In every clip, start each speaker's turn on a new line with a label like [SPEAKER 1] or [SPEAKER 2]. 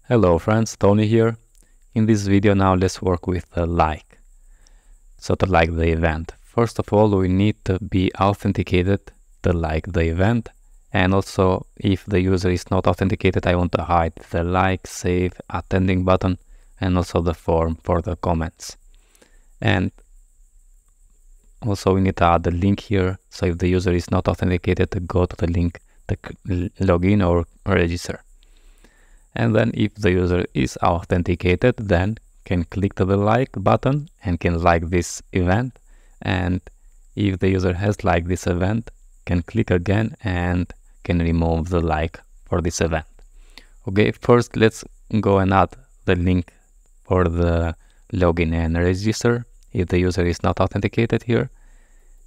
[SPEAKER 1] Hello friends, Tony here. In this video now let's work with the like. So to like the event. First of all, we need to be authenticated to like the event. And also if the user is not authenticated, I want to hide the like, save, attending button and also the form for the comments. And also we need to add the link here. So if the user is not authenticated, to go to the link to login or register. And then if the user is authenticated, then can click to the like button and can like this event. And if the user has liked this event, can click again and can remove the like for this event. Okay, first let's go and add the link for the login and register if the user is not authenticated here,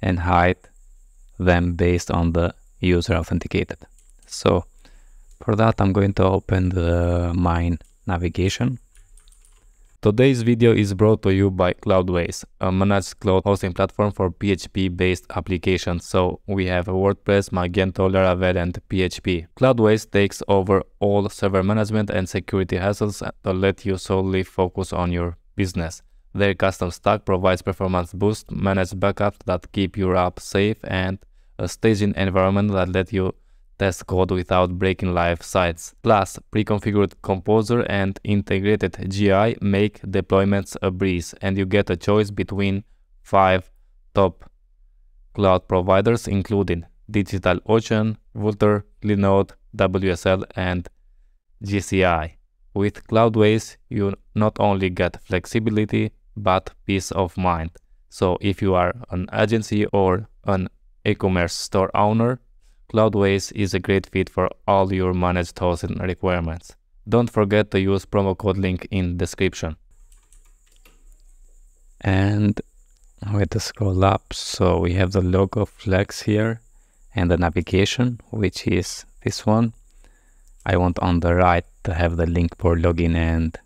[SPEAKER 1] and hide them based on the user authenticated. So for that, I'm going to open the mine navigation. Today's video is brought to you by Cloudways, a managed cloud hosting platform for PHP-based applications. So we have WordPress, Magento, Laravel, and PHP. Cloudways takes over all server management and security hassles to let you solely focus on your business. Their custom stack provides performance boost, managed backups that keep your app safe, and a staging environment that lets you test code without breaking live sites. Plus, pre-configured Composer and integrated GI make deployments a breeze, and you get a choice between 5 top cloud providers including DigitalOcean, Vultr, Linode, WSL, and GCI. With Cloudways, you not only get flexibility, but peace of mind. So if you are an agency or an e-commerce store owner, Cloudways is a great fit for all your managed hosting requirements. Don't forget to use promo code link in description. And with the scroll up, so we have the logo flex here and the navigation, which is this one. I want on the right to have the link for login and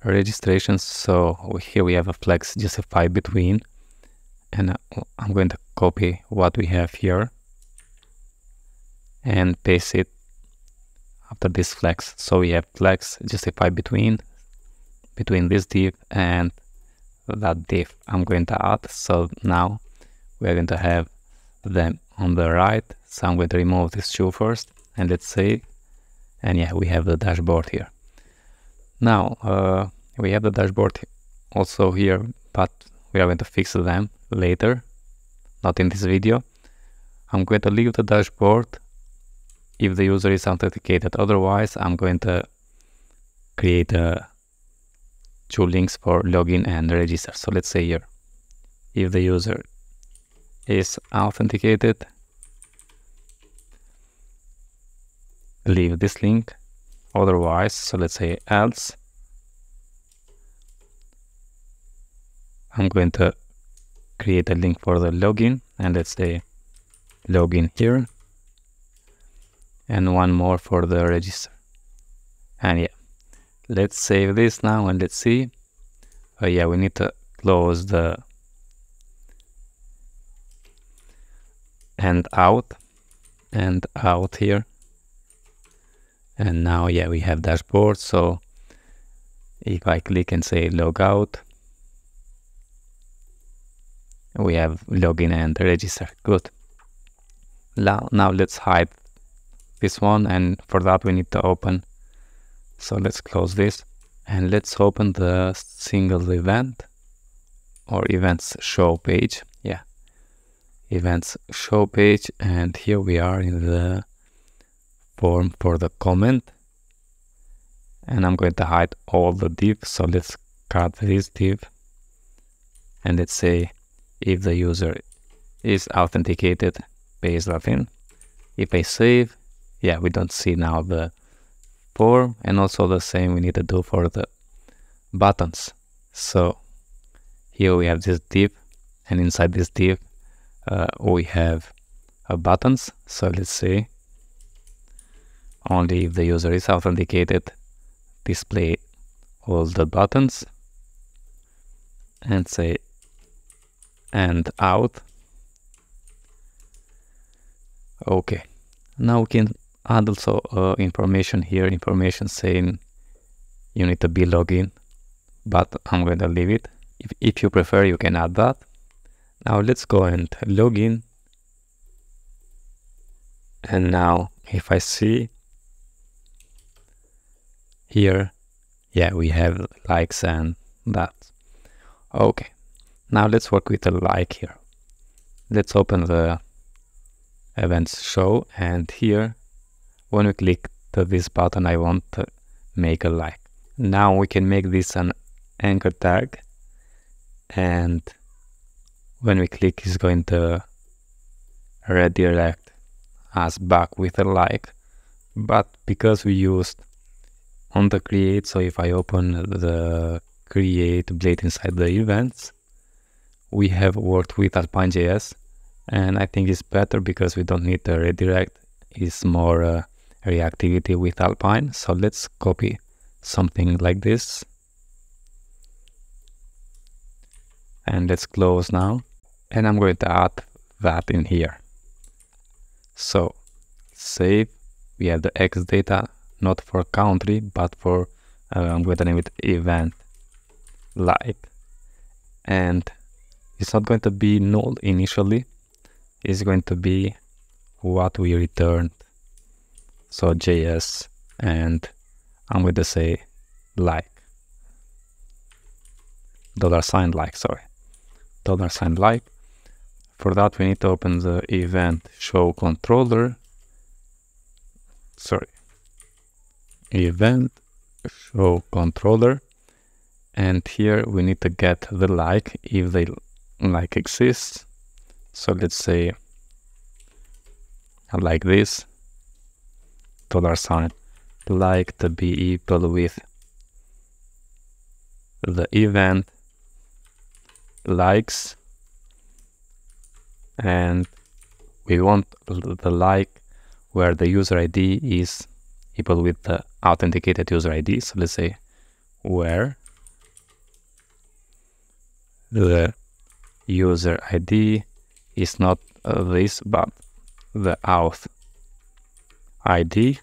[SPEAKER 1] registration. So here we have a flex justified between. And I'm going to copy what we have here and paste it after this flex. So we have flex justify between this div and that div I'm going to add. So now we're going to have them on the right. So I'm going to remove this two first and let's save. And yeah, we have the dashboard here. Now we have the dashboard also here, but we are going to fix them later, not in this video. I'm going to leave the dashboard if the user is authenticated. Otherwise, I'm going to create two links for login and register. So let's say here, if the user is authenticated, leave this link. Otherwise, so let's say else, I'm going to create a link for the login and let's say login here, and one more for the register. And yeah, let's save this now and let's see. Yeah, we need to close the and out here. And now yeah, we have dashboard. So if I click and say log out, we have login and register. Good. Now let's hide this one, and for that we need to open. So let's close this and let's open the single event or events show page. Yeah, events show page, and here we are in the form for the comment, and I'm going to hide all the divs. So let's cut this div and let's say if the user is authenticated, paste that in. If I save, yeah, we don't see now the form, and also the same we need to do for the buttons. So here we have this div, and inside this div we have buttons. So let's say only if the user is authenticated, display all the buttons, and say and out. Okay, now we can add also information here, information saying you need to be logged in, but I'm going to leave it. If you prefer, you can add that. Now let's go and log in. And now if I see here, yeah, we have likes and that. Okay, now let's work with the like here. Let's open the events show, and here when we click to this button, I want to make a like. Now we can make this an anchor tag, and when we click, it's going to redirect us back with a like. But because we used on the create, so if I open the create blade inside the events, we have worked with Alpine.js, and I think it's better because we don't need the redirect. It's more reactivity with Alpine. So let's copy something like this, and let's close now, and I'm going to add that in here. So save, we have the X data, not for country, but for I'm going to name it event like, and it's not going to be null initially, it's going to be what we returned, so JS, and I'm going to say like, $like, sorry, $like. For that we need to open the event show controller, sorry, event show controller, and here we need to get the like if the like exists. So let's say like this, $like to be equal with the event likes, and we want the like where the user ID is equal with the authenticated user ID. So let's say where the user ID is not this, but the auth ID,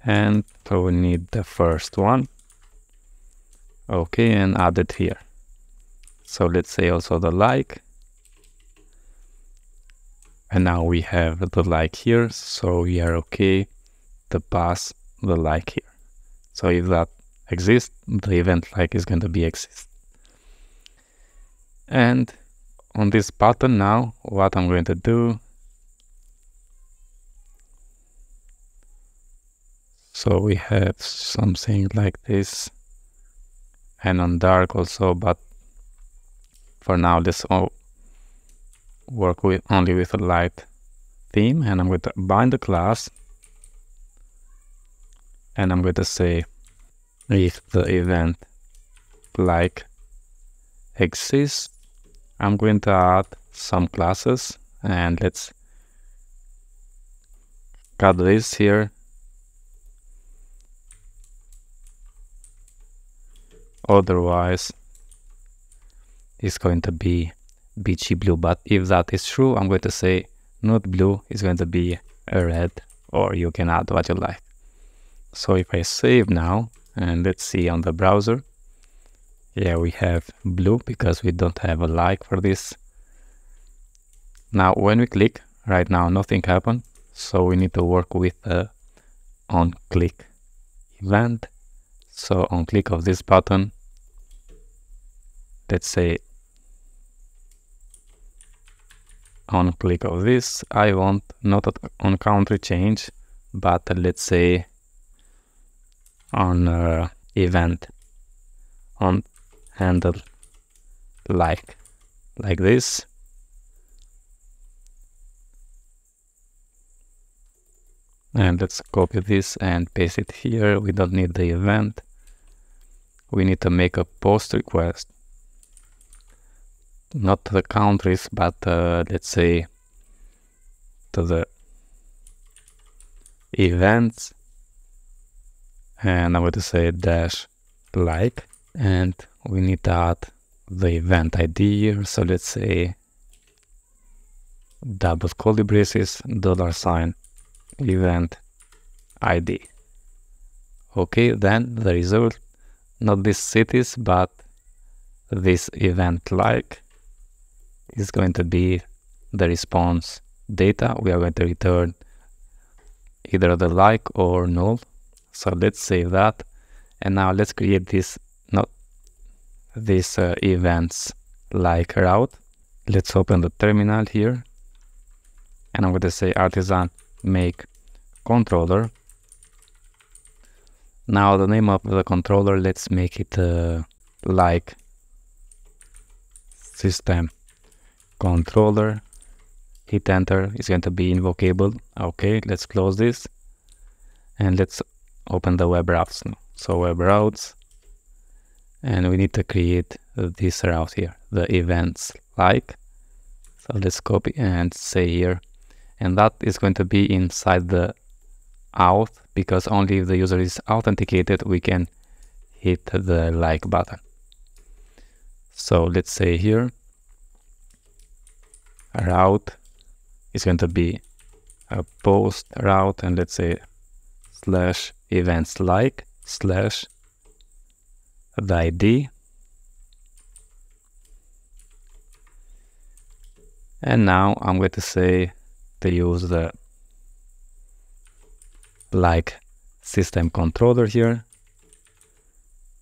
[SPEAKER 1] and so we need the first one. Okay, and add it here. So let's say also the like, and now we have the like here, so we are okay to pass the like here. So if that exists, the event like is going to be exist. And on this button now, what I'm going to do, so we have something like this, and on dark also, but for now let's all work with only with a light theme, and I'm going to bind the class, and I'm going to say if the event like exists, I'm going to add some classes, and let's cut this here. Otherwise it's going to be beachy blue, but if that is true, I'm going to say not blue, is going to be a red, or you can add what you like. So if I save now, and let's see on the browser, yeah, we have blue because we don't have a like for this. Now when we click, right now nothing happened, so we need to work with on click event. So on click of this button, let's say on click of this, I want not on country change, but let's say on event on handle like this. And let's copy this and paste it here. We don't need the event. We need to make a post request, not to the countries, but let's say to the events, and I'm going to say dash like, and we need to add the event ID here. So let's say double curly braces, $, event ID. Okay, then the result, not this cities, but this event like is going to be the response data. We are going to return either the like or null. So let's save that. And now let's create this, events like route. Let's open the terminal here. And I'm going to say artisan make controller. Now the name of the controller, let's make it like system controller. Hit enter, it's going to be invocable. Okay, let's close this and let's open the web routes now. So web routes, and we need to create this route here, the events like. So let's copy and say here, and that is going to be inside the auth, because only if the user is authenticated we can hit the like button. So let's say here route is going to be a post route, and let's say slash events like slash the ID, and now I'm going to say to use the like system controller here.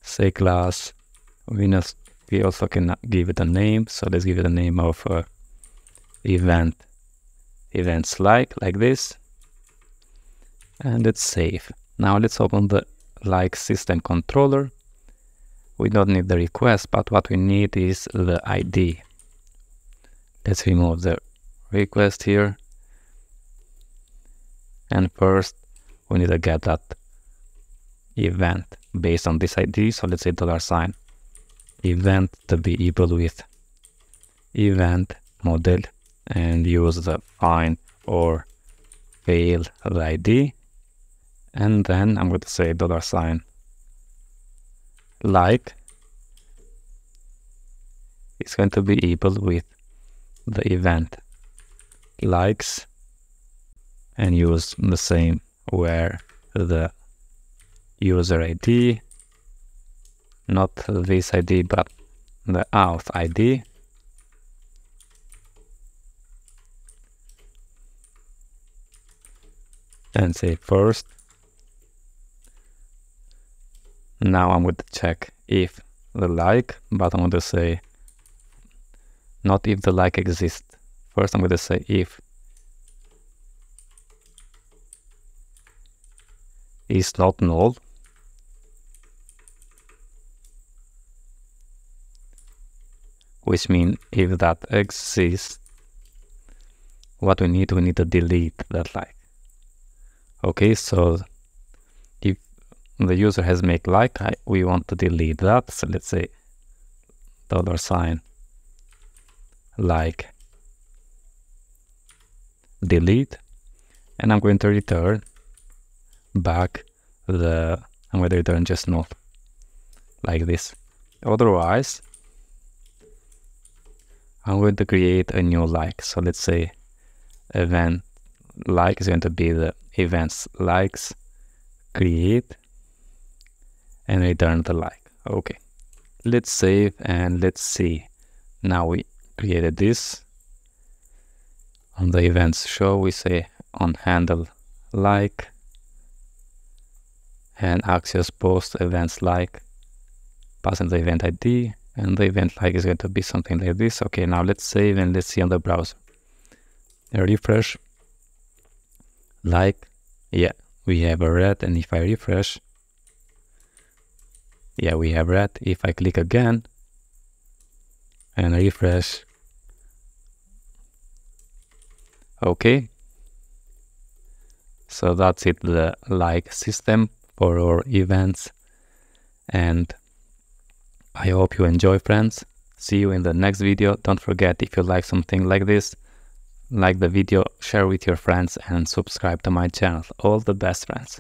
[SPEAKER 1] Say class, we also can give it a name, so let's give it a name of events like this, and let's save. Now let's open the like system controller. We don't need the request, but what we need is the ID. Let's remove the request here, and first we need to get that event based on this ID. So let's say $, event to be equal with event model, and use the find or fail the ID, and then I'm going to say $, like it's going to be equal with the event likes, and use the same where the user ID, not this ID but the auth ID, and say first. Now I'm going to check if the like, but I'm going to say not if the like exists. First I'm going to say if is not null, which means if that exists, what we need to delete that like. Okay, so if the user has make like, we want to delete that. So let's say $, like delete, and I'm going to return back I'm going to return just null like this. Otherwise I'm going to create a new like. So let's say event like is going to be the events likes create, and return the like. Okay, let's save and let's see. Now we created this. On the events show we say on handle like, and access post events like, passing the event ID, and the event like is going to be something like this. Okay, now let's save and let's see on the browser. Refresh. Like, yeah, we have a red, and if I refresh, yeah, we have red. If I click again and refresh, okay, so that's it, the like system for our events. And I hope you enjoy, friends. See you in the next video. Don't forget, if you like something like this, like the video, share with your friends, and subscribe to my channel. All the best, friends.